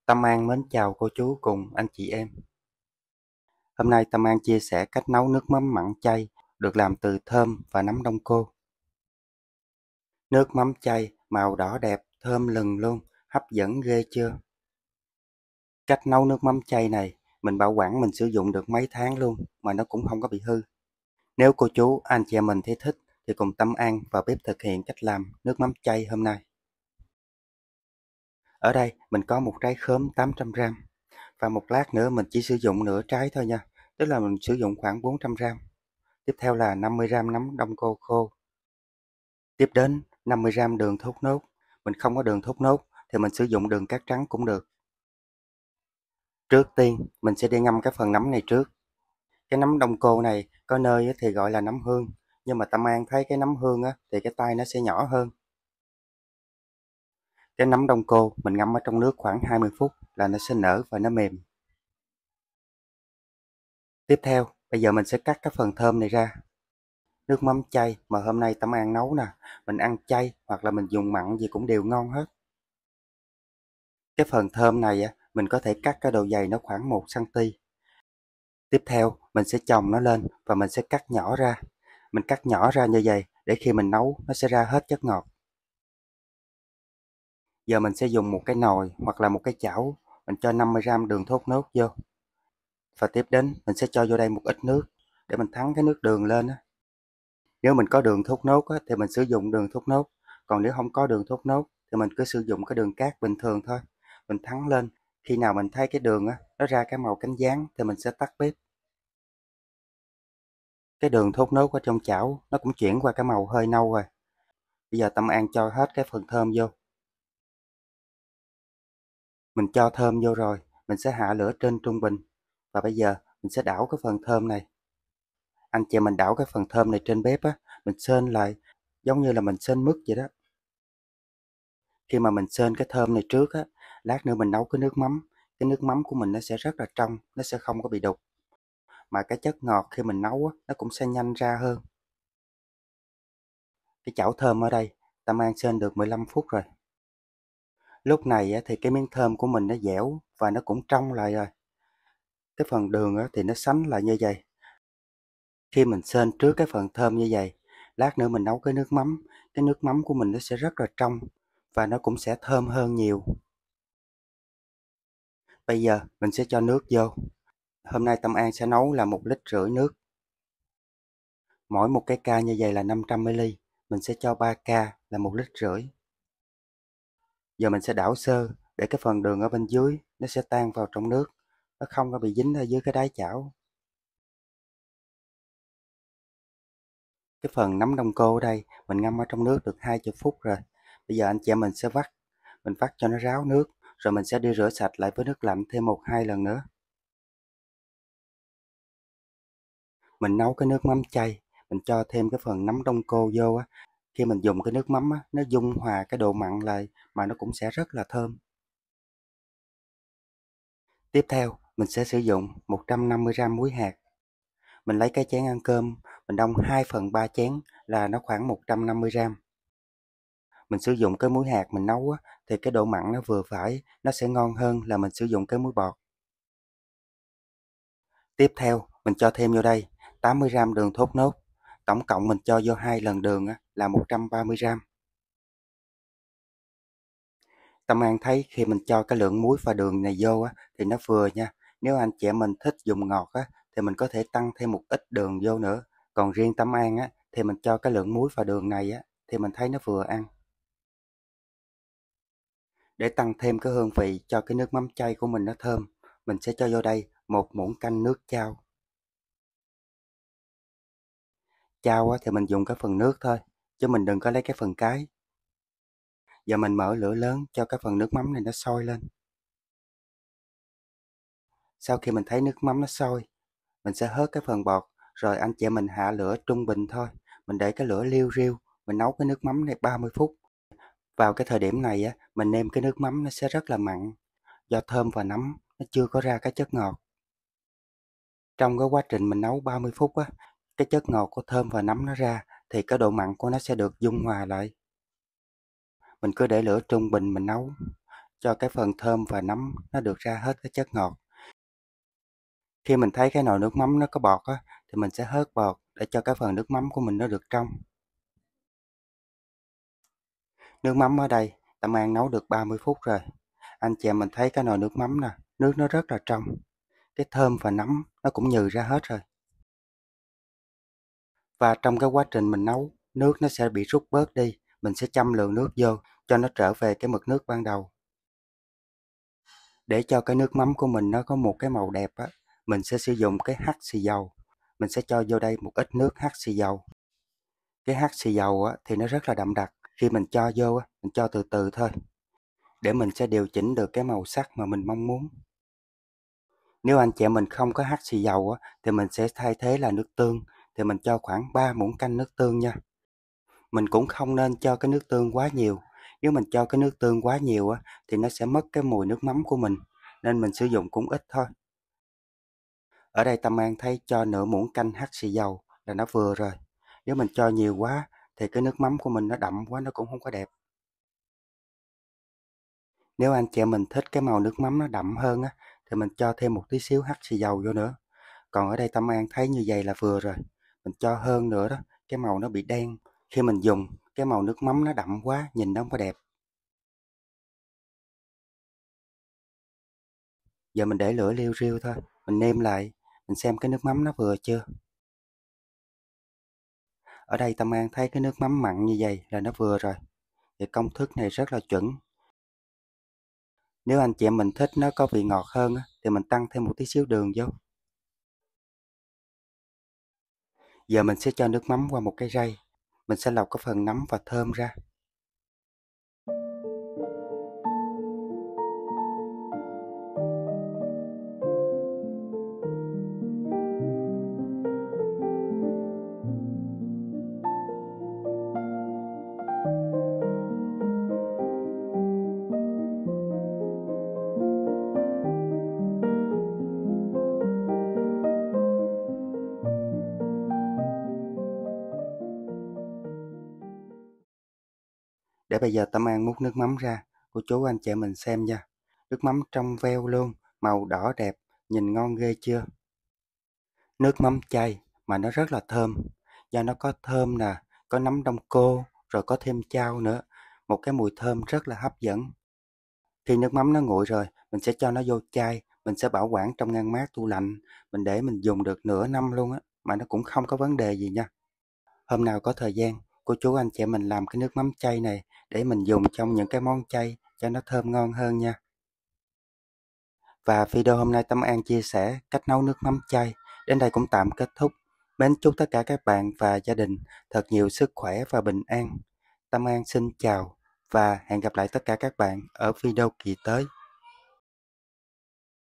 Tâm An mến chào cô chú cùng anh chị em. Hôm nay Tâm An chia sẻ cách nấu nước mắm mặn chay được làm từ thơm và nấm đông cô. Nước mắm chay màu đỏ đẹp, thơm lừng luôn, hấp dẫn ghê chưa? Cách nấu nước mắm chay này mình bảo quản mình sử dụng được mấy tháng luôn mà nó cũng không có bị hư. Nếu cô chú, anh chị em mình thấy thích thì cùng Tâm An vào bếp thực hiện cách làm nước mắm chay hôm nay. Ở đây mình có một trái khóm 800g và một lát nữa mình chỉ sử dụng nửa trái thôi nha, tức là mình sử dụng khoảng 400g. Tiếp theo là 50g nấm đông cô khô. Tiếp đến 50g đường thốt nốt. Mình không có đường thốt nốt thì mình sử dụng đường cát trắng cũng được. Trước tiên mình sẽ đi ngâm cái phần nấm này trước. Cái nấm đông cô này có nơi thì gọi là nấm hương, nhưng mà Tâm An thấy cái nấm hương thì cái tay nó sẽ nhỏ hơn. Cái nấm đông cô mình ngâm ở trong nước khoảng 20 phút là nó sẽ nở và nó mềm. Tiếp theo bây giờ mình sẽ cắt cái phần thơm này ra. Nước mắm chay mà hôm nay Tâm An nấu nè, mình ăn chay hoặc là mình dùng mặn gì cũng đều ngon hết. Cái phần thơm này mình có thể cắt cái độ dày nó khoảng 1cm. Tiếp theo mình sẽ chồng nó lên và mình sẽ cắt nhỏ ra. Mình cắt nhỏ ra như vậy để khi mình nấu nó sẽ ra hết chất ngọt. Giờ mình sẽ dùng một cái nồi hoặc là một cái chảo, mình cho 50g đường thốt nốt vô. Và tiếp đến mình sẽ cho vô đây một ít nước để mình thắng cái nước đường lên. Nếu mình có đường thốt nốt thì mình sử dụng đường thốt nốt. Còn nếu không có đường thốt nốt thì mình cứ sử dụng cái đường cát bình thường thôi. Mình thắng lên. Khi nào mình thấy cái đường nó ra cái màu cánh gián thì mình sẽ tắt bếp. Cái đường thốt nốt ở trong chảo nó cũng chuyển qua cái màu hơi nâu rồi. Bây giờ Tâm An cho hết cái phần thơm vô. Mình cho thơm vô rồi, mình sẽ hạ lửa trên trung bình. Và bây giờ mình sẽ đảo cái phần thơm này. Anh chị mình đảo cái phần thơm này trên bếp mình xên lại giống như là mình xên mứt vậy đó. Khi mà mình xên cái thơm này trước lát nữa mình nấu cái nước mắm của mình nó sẽ rất là trong, nó sẽ không có bị đục. Mà cái chất ngọt khi mình nấu nó cũng sẽ nhanh ra hơn. Cái chảo thơm ở đây, Tâm An xên được 15 phút rồi. Lúc này thì cái miếng thơm của mình nó dẻo và nó cũng trong lại rồi. Cái phần đường thì nó sánh lại như vậy. Khi mình xên trước cái phần thơm như vậy, lát nữa mình nấu cái nước mắm của mình nó sẽ rất là trong và nó cũng sẽ thơm hơn nhiều. Bây giờ mình sẽ cho nước vô. Hôm nay Tâm An sẽ nấu là 1,5 lít nước. Mỗi một cái ca như vậy là 500ml, mình sẽ cho 3 ca là 1,5 lít. Giờ mình sẽ đảo sơ để cái phần đường ở bên dưới nó sẽ tan vào trong nước, nó không có bị dính ở dưới cái đáy chảo. Cái phần nấm đông cô ở đây mình ngâm ở trong nước được 20 phút rồi. Bây giờ anh chị em mình sẽ mình vắt cho nó ráo nước, rồi mình sẽ đi rửa sạch lại với nước lạnh thêm 1-2 lần nữa. Mình nấu cái nước mắm chay, mình cho thêm cái phần nấm đông cô vô khi mình dùng cái nước mắm nó dung hòa cái độ mặn lại mà nó cũng sẽ rất là thơm. Tiếp theo mình sẽ sử dụng 150g muối hạt. Mình lấy cái chén ăn cơm, mình đong 2/3 chén là nó khoảng 150g. Mình sử dụng cái muối hạt mình nấu thì cái độ mặn nó vừa phải, nó sẽ ngon hơn là mình sử dụng cái muối bọt. Tiếp theo mình cho thêm vô đây 80g đường thốt nốt. Tổng cộng mình cho vô 2 lần đường là 130g. Tâm An thấy khi mình cho cái lượng muối và đường này vô thì nó vừa nha. Nếu anh chị em mình thích dùng ngọt thì mình có thể tăng thêm một ít đường vô nữa. Còn riêng Tâm An thì mình cho cái lượng muối và đường này thì mình thấy nó vừa ăn. Để tăng thêm cái hương vị cho cái nước mắm chay của mình nó thơm, mình sẽ cho vô đây 1 muỗng canh nước chao. Chao thì mình dùng cái phần nước thôi, chứ mình đừng có lấy cái phần cái. Giờ mình mở lửa lớn cho cái phần nước mắm này nó sôi lên. Sau khi mình thấy nước mắm nó sôi, mình sẽ hớt cái phần bọt, rồi anh chị em mình hạ lửa trung bình thôi. Mình để cái lửa liu riu, mình nấu cái nước mắm này 30 phút. Vào cái thời điểm này mình nêm cái nước mắm nó sẽ rất là mặn, do thơm và nấm nó chưa có ra cái chất ngọt. Trong cái quá trình mình nấu 30 phút cái chất ngọt của thơm và nấm nó ra thì cái độ mặn của nó sẽ được dung hòa lại. Mình cứ để lửa trung bình mình nấu. cho cái phần thơm và nấm nó được ra hết cái chất ngọt. Khi mình thấy cái nồi nước mắm nó có bọt á, thì mình sẽ hớt bọt để cho cái phần nước mắm của mình nó được trong. Nước mắm ở đây Tâm An nấu được 30 phút rồi. Anh chị em mình thấy cái nồi nước mắm nè, nước nó rất là trong. Cái thơm và nấm nó cũng nhừ ra hết rồi. Và trong cái quá trình mình nấu, nước nó sẽ bị rút bớt đi. Mình sẽ chăm lượng nước vô cho nó trở về cái mực nước ban đầu. Để cho cái nước mắm của mình nó có một cái màu đẹp á, mình sẽ sử dụng cái hắc xì dầu. Mình sẽ cho vô đây một ít nước hắc xì dầu. Cái hắc xì dầu á, thì nó rất là đậm đặc. Khi mình cho vô á, mình cho từ từ thôi. Để mình sẽ điều chỉnh được cái màu sắc mà mình mong muốn. Nếu anh chị em mình không có hắc xì dầu á, thì mình sẽ thay thế là nước tương. Thì mình cho khoảng 3 muỗng canh nước tương nha. Mình cũng không nên cho cái nước tương quá nhiều. Nếu mình cho cái nước tương quá nhiều á, thì nó sẽ mất cái mùi nước mắm của mình. Nên mình sử dụng cũng ít thôi. Ở đây Tâm An thấy cho nửa muỗng canh hắc xì dầu là nó vừa rồi. Nếu mình cho nhiều quá thì cái nước mắm của mình nó đậm quá, nó cũng không có đẹp. Nếu anh chị em mình thích cái màu nước mắm nó đậm hơn á, thì mình cho thêm một tí xíu hắc xì dầu vô nữa. Còn ở đây Tâm An thấy như vậy là vừa rồi. Mình cho hơn nữa đó, cái màu nó bị đen. Khi mình dùng, cái màu nước mắm nó đậm quá, nhìn nó không có đẹp. Giờ mình để lửa liu riu thôi, mình nêm lại, mình xem cái nước mắm nó vừa chưa. Ở đây Tâm An thấy cái nước mắm mặn như vậy là nó vừa rồi. Thì công thức này rất là chuẩn. Nếu anh chị em mình thích nó có vị ngọt hơn á, thì mình tăng thêm một tí xíu đường vô. Giờ mình sẽ cho nước mắm qua một cái rây. Mình sẽ lọc cái phần nấm và thơm ra. Để bây giờ Tâm An múc nước mắm ra, cô chú anh chị mình xem nha. Nước mắm trong veo luôn, màu đỏ đẹp, nhìn ngon ghê chưa? Nước mắm chay mà nó rất là thơm, do nó có thơm nè, có nấm đông cô, rồi có thêm chao nữa. Một cái mùi thơm rất là hấp dẫn. Khi nước mắm nó nguội rồi, mình sẽ cho nó vô chai, mình sẽ bảo quản trong ngăn mát tủ lạnh, mình để mình dùng được nửa năm luôn á, mà nó cũng không có vấn đề gì nha. Hôm nào có thời gian, cô chú anh chị mình làm cái nước mắm chay này để mình dùng trong những cái món chay cho nó thơm ngon hơn nha. Và video hôm nay Tâm An chia sẻ cách nấu nước mắm chay đến đây cũng tạm kết thúc. Mến chúc tất cả các bạn và gia đình thật nhiều sức khỏe và bình an. Tâm An xin chào và hẹn gặp lại tất cả các bạn ở video kỳ tới.